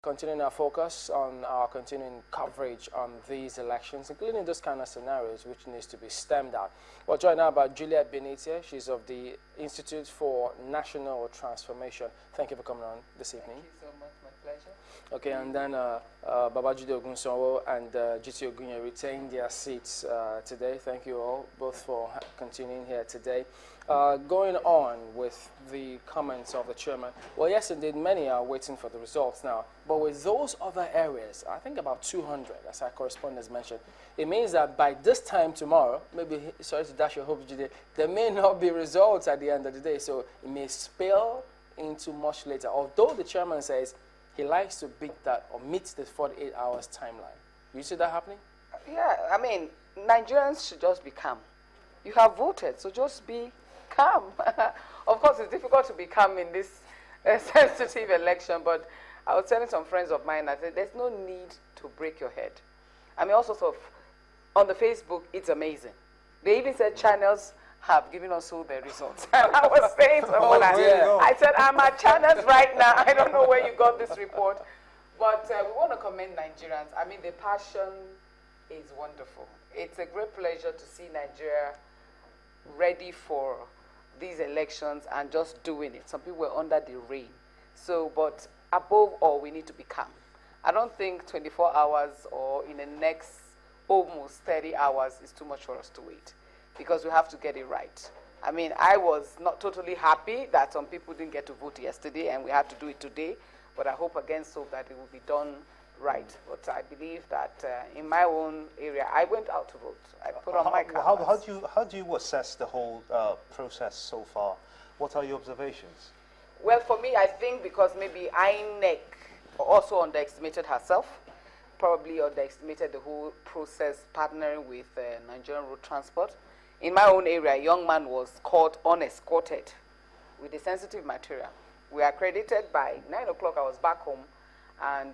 continuing our focus on our continuing coverage on these elections, including those kind of scenarios which needs to be stemmed out. We're joined now by Juliet Binitie. She's of the Institute for National Transformation. Thank you for coming on this evening. Thank you so much. My pleasure. Okay, and then Babajide Ogunsonwo and GT Ogunye retain their seats today. Thank you all both for continuing here today. Going on with the comments of the chairman, well, yes, indeed, many are waiting for the results now. But with those other areas, I think about 200, as our correspondents mentioned, it means that by this time tomorrow, maybe, sorry to dash your hopes, Jude, there may not be results at the end of the day. So it may spill into much later. Although the chairman says he likes to beat that or meet the 48 hours timeline. You see that happening? Yeah, I mean, Nigerians should just be calm. You have voted, so just be calm. Of course, it's difficult to be calm in this sensitive election, but I was telling some friends of mine, I said, there's no need to break your head. I mean, also, on the Facebook, it's amazing. They even said channels have given us all the results. And I was saying to someone, I said, I'm at channels right now. I don't know where you got this report. But we want to commend Nigerians. I mean, the passion is wonderful. It's a great pleasure to see Nigeria ready for these elections and just doing it. Some people were under the rain. So, but above all, we need to be calm. I don't think 24 hours or in the next almost 30 hours is too much for us to wait, because we have to get it right. I mean, I was not totally happy that some people didn't get to vote yesterday and we had to do it today, but I hope against hope that it will be done right. But I believe that in my own area, I went out to vote. I put on my canvas. How do you assess the whole process so far? What are your observations? Well, for me, I think because maybe INEC also underestimated herself, probably underestimated the whole process, partnering with Nigerian Road Transport. In my own area, a young man was caught unescorted with a sensitive material. We are accredited by 9 o'clock. I was back home, and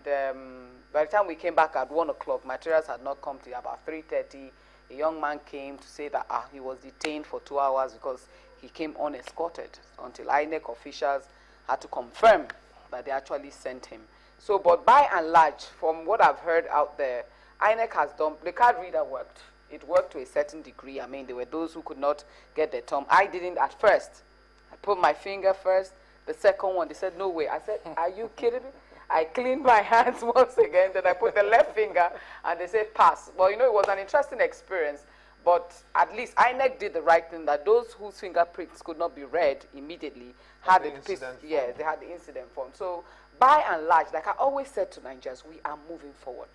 by the time we came back at 1 o'clock, materials had not come till about 3:30. A young man came to say that he was detained for 2 hours because he came unescorted until INEC officials had to confirm that they actually sent him. So, but by and large, from what I've heard out there, INEC has done, the card reader worked. It worked to a certain degree. I mean, there were those who could not get their thumb. I didn't at first. I put my finger first. The second one, they said, no way. I said, are you kidding me? I cleaned my hands once again, then I put the left finger, and they said, pass. Well, you know, it was an interesting experience, but at least INEC did the right thing, that those whose fingerprints could not be read immediately had the incident form. Yeah, they had the incident form. So, by and large, like I always said to Nigerians, we are moving forward.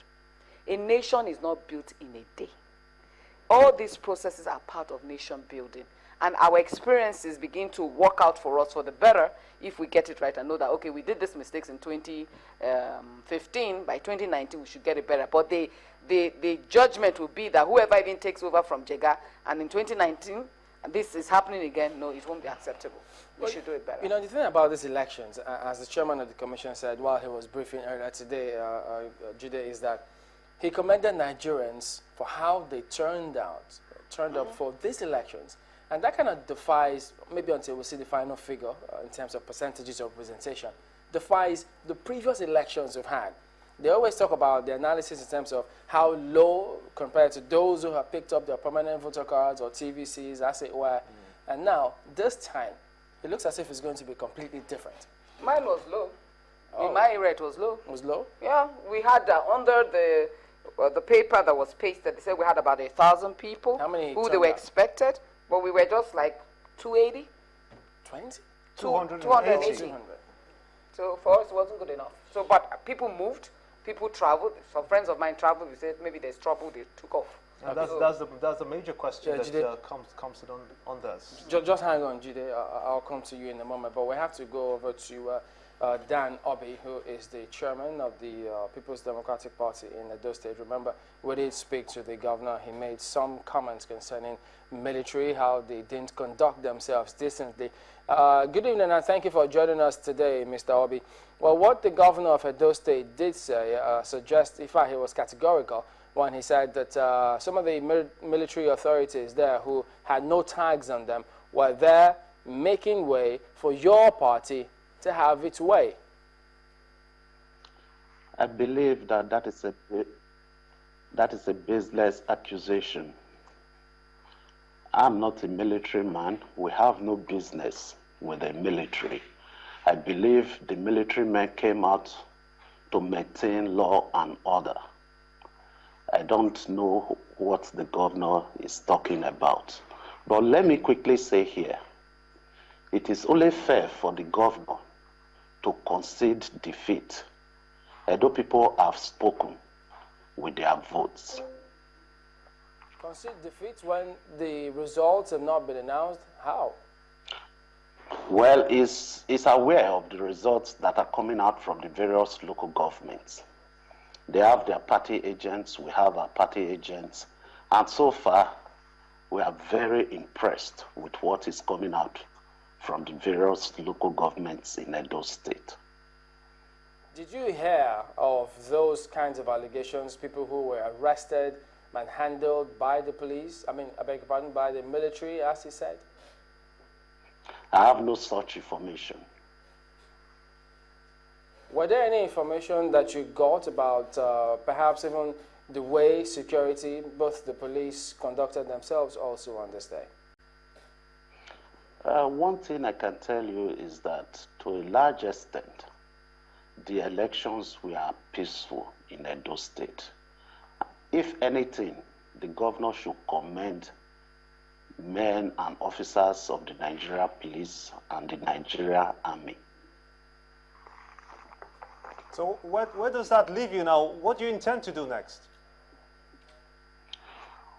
A nation is not built in a day. All these processes are part of nation building. And our experiences begin to work out for us for the better if we get it right and know that, okay, we did these mistakes in 2015. By 2019, we should get it better. But the judgment will be that whoever even takes over from Jega, and in 2019, and this is happening again, no, it won't be acceptable. We should do it better. You know, the thing about these elections, as the chairman of the commission said while he was briefing earlier today, Jude, is that he commended Nigerians for how they turned up for these elections. And that kind of defies, maybe until we see the final figure in terms of percentages of representation, defies the previous elections we've had. They always talk about the analysis in terms of how low compared to those who have picked up their permanent voter cards or TVCs, as it were. And now, this time, it looks as if it's going to be completely different. Mine was low. Oh. In my area, it was low. It was low? Yeah, we had under the paper that was pasted, they said we had about 1,000 people. How many who they were expected, but we were just like 280. 20? 280. So for us, it wasn't good enough. So, but people moved, people traveled. Some friends of mine traveled. We said maybe there's trouble. They took off. That's the major question that comes on this. Just hang on, Jide. I'll come to you in a moment. But we have to go over to Dan Obi, who is the chairman of the People's Democratic Party in Edo State. Remember, we did speak to the governor. He made some comments concerning military, how they didn't conduct themselves decently. Good evening, and thank you for joining us today, Mr. Obi. Well, what the governor of Edo State did say suggests, in fact, he was categorical when he said that some of the military authorities there who had no tags on them were there making way for your party to have its way. I believe that that is a baseless accusation. I'm not a military man. We have no business with the military. I believe the military men came out to maintain law and order. I don't know what the governor is talking about. But let me quickly say here, it is only fair for the governor to concede defeat. Edo people have spoken with their votes. Concede defeat when the results have not been announced? How? Well, is aware of the results that are coming out from the various local governments. They have their party agents, we have our party agents, and so far we are very impressed with what is coming out from the various local governments in Edo State. Did you hear of those kinds of allegations, people who were arrested, manhandled by the police, I beg your pardon, by the military, as he said? I have no such information. Were there any information that you got about perhaps even the way security, both the police conducted themselves also on this day? One thing I can tell you is that to a large extent, the elections were peaceful in Edo State. If anything, the governor should commend men and officers of the Nigeria police and the Nigeria army. So where does that leave you now? What do you intend to do next?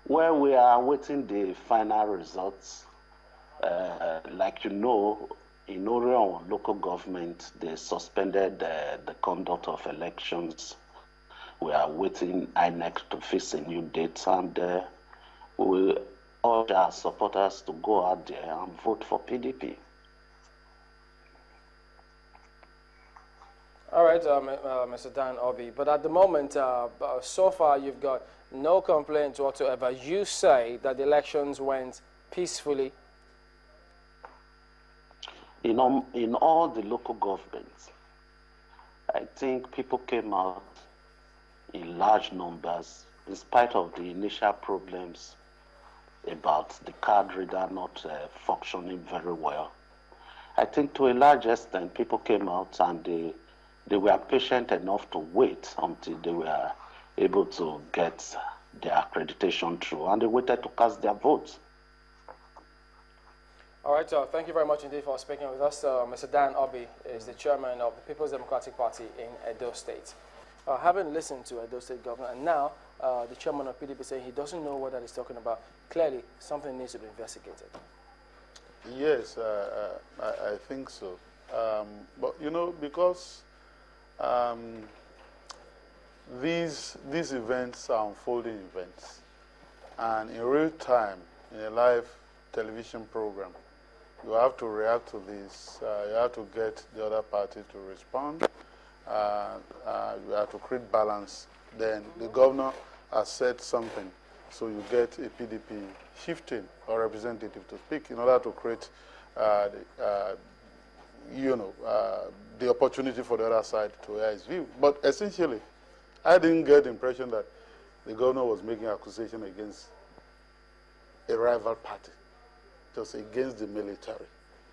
Well, we are awaiting the final results. Like you know, in Orion local government, they suspended the conduct of elections. We are waiting INEC to fix a new date, and we will urge our supporters to go out there and vote for PDP. All right, Mr. Dan Obi, but at the moment, so far you've got no complaints whatsoever. You say that the elections went peacefully. In all the local governments, I think people came out in large numbers, in spite of the initial problems about the card reader not functioning very well. I think to a large extent, people came out and they were patient enough to wait until they were able to get their accreditation through, and they waited to cast their votes. All right, thank you very much indeed for speaking with us. Mr. Dan Obi is the chairman of the People's Democratic Party in Edo State. Having listened to Edo State governor, and now the chairman of PDP saying he doesn't know what that he's talking about, clearly something needs to be investigated. Yes, I think so. But, you know, because these events are unfolding events, and in real time, in a live television program, you have to react to this. You have to get the other party to respond. You have to create balance. Then the governor has said something, so you get a PDP shifting or representative to speak in order to create, the opportunity for the other side to air his view. But essentially, I didn't get the impression that the governor was making accusation against a rival party, just against the military.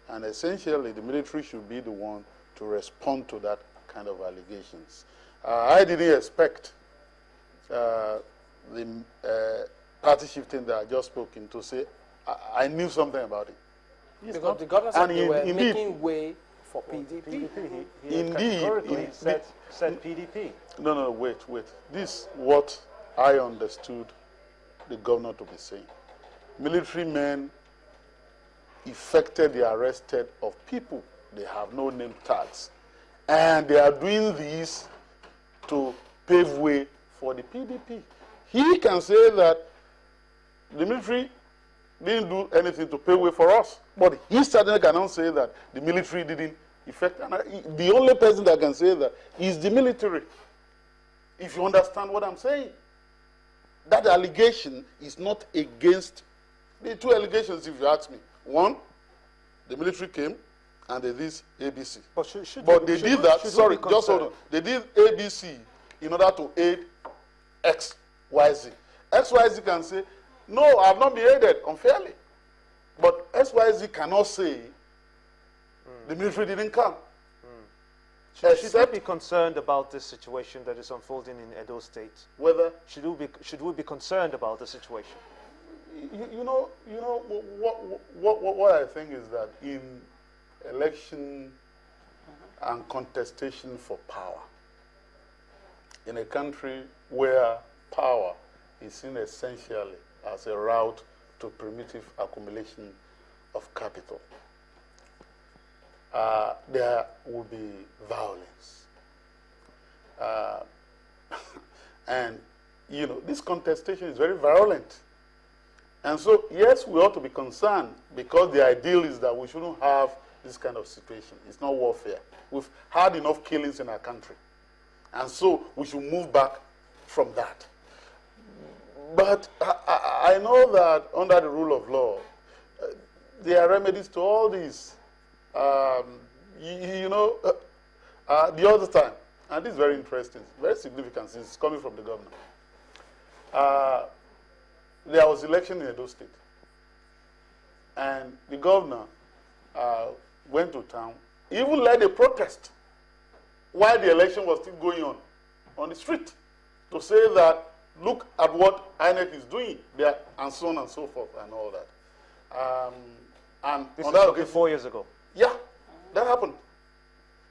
And essentially, the military should be the one to respond to that kind of allegations. I didn't expect the party shifting that I just spoke in to say, I knew something about it. Because the governor said they were making way for PDP. He indeed said PDP. No, wait. This is what I understood the governor to be saying. Military men effected the arrested of people. They have no name tags. And they are doing this to pave way for the PDP. He can say that the military didn't do anything to pave way for us. But he certainly cannot say that the military didn't effect. And the only person that can say that is the military. If you understand what I'm saying. That allegation is not against the two allegations, if you ask me. One, the military came and they did ABC. But they did that. Sorry, just hold on. They did ABC in order to aid X, Y, Z. X, Y, Z can say, no, I have not been aided unfairly. But X, Y, Z cannot say the military didn't come. Should we be concerned about this situation that is unfolding in Edo State? Whether Should we be concerned about the situation? you know what I think is that in election and contestation for power, in a country where power is seen essentially as a route to primitive accumulation of capital, there will be violence. And, you know, this contestation is very violent. And so, yes, we ought to be concerned because the ideal is that we shouldn't have this kind of situation. It's not warfare. We've had enough killings in our country. And so we should move back from that. But I know that under the rule of law, there are remedies to all these. The other time, and this is very interesting, very significant, since it's coming from the governor. There was election in Edo State, and the governor went to town, even led a protest while the election was still going on the street, to say that, look at what INEC is doing there, and so on and so forth, and all that. And This on is that okay, 4 years ago. yeah, that happened.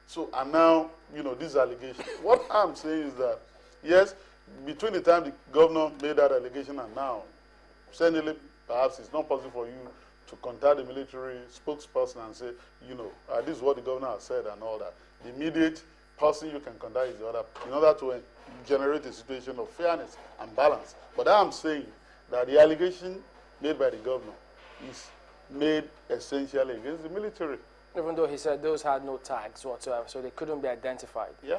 So, and now, you know, this allegation. What I'm saying is that, yes, between the time the governor made that allegation and now, certainly, perhaps it's not possible for you to contact the military spokesperson and say, you know, this is what the governor has said and all that. The immediate person you can contact is the other, in order to generate a situation of fairness and balance. But I'm saying that the allegation made by the governor is made essentially against the military. Even though he said those had no tags whatsoever, so they couldn't be identified. Yeah.